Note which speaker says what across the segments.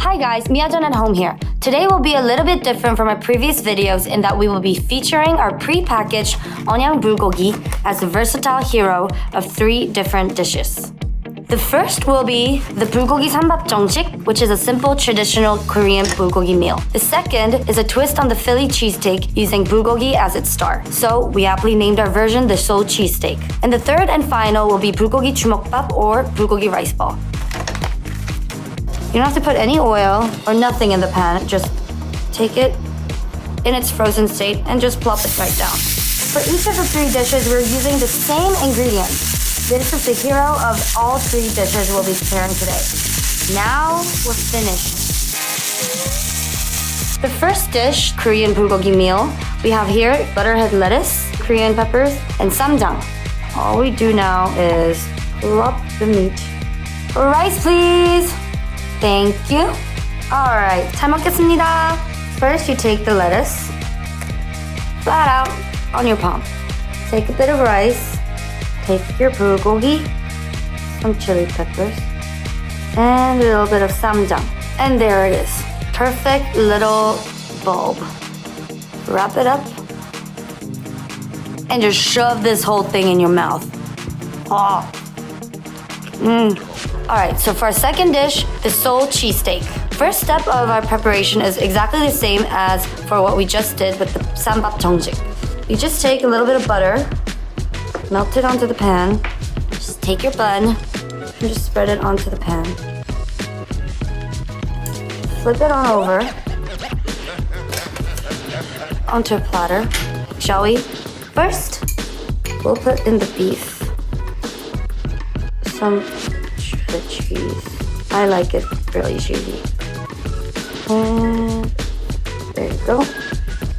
Speaker 1: Hi guys, Miyajan at home here. Today will be a little bit different from our previous videos in that we will be featuring our pre-packaged 언양불고기 as a versatile hero of 3 different dishes. The first will be the bulgogi 쌈밥정식, which is a simple traditional Korean bulgogi meal. The second is a twist on the Philly cheesesteak using bulgogi as its star. So we aptly named our version the Seoul cheesesteak. And the third and final will be bulgogi 주먹밥 or bulgogi rice ball. You don't have to put any oil or nothing in the pan. Just take it in its frozen state and just plop it right down. For each of the 3 dishes, we're using the same ingredients. This is the hero of all 3 dishes we'll be preparing today. Now we're finished. The first dish, Korean bulgogi meal, we have here butterhead lettuce, Korean peppers, and ssam. All we do now is plop the meat. Rice, please. Thank you. Alright, 잘 먹겠습니다. First, you take the lettuce, flat out on your palm. Take a bit of rice. Take your bulgogi, some chili peppers, and a little bit of ssam. And there it is. Perfect little bulb. Wrap it up and just shove this whole thing in your mouth. Oh. Alright, so for our second dish, the Seoul cheesesteak. First step of our preparation is exactly the same as for what we just did with the 쌈밥정식. You just take a little bit of butter, melt it onto the pan. Just take your bun and just spread it onto the pan. Flip it on over onto a platter, shall we? First, we'll put in the beef, some cheese. I like it really cheesy. And there you go.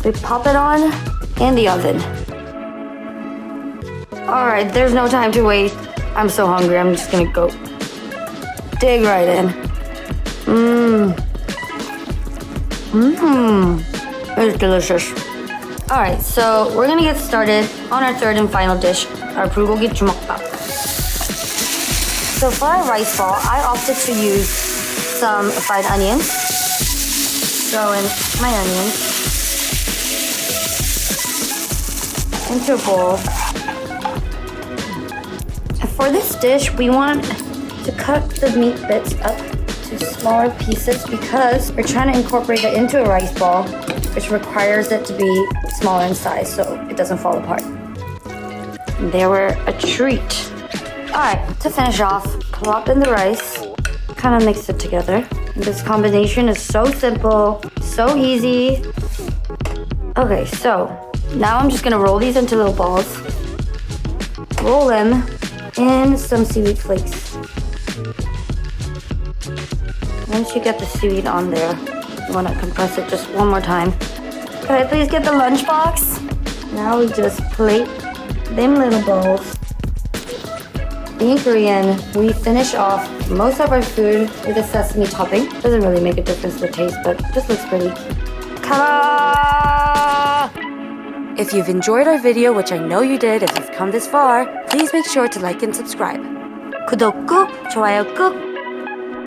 Speaker 1: We pop it on in the oven. Alright, there's no time to wait. I'm so hungry, I'm just gonna go dig right in. It's delicious. Alright, so we're gonna get started on our third and final dish, our bulgogi 주먹밥. So for our rice ball, I opted to use some fried onions. Throw in my onions into a bowl. For this dish, we want to cut the meat bits up to smaller pieces because we're trying to incorporate it into a rice ball, which requires it to be smaller in size so it doesn't fall apart. And they were a treat. Alright, to finish off, plop in the rice, kind of mix it together. And this combination is so simple, so easy. Okay, so now I'm just gonna roll these into little balls. Roll them in some seaweed flakes. Once you get the seaweed on there, you want to compress it just one more time. Could I please get the lunchbox? Now we just plate them little balls. Being Korean, we finish off most of our food with a sesame topping. Doesn't really make a difference to the taste, but just looks pretty. Ta-da! If you've enjoyed our video, which I know you did if you've come this far, please make sure to like and subscribe. 구독 꾹, 좋아요 꾹.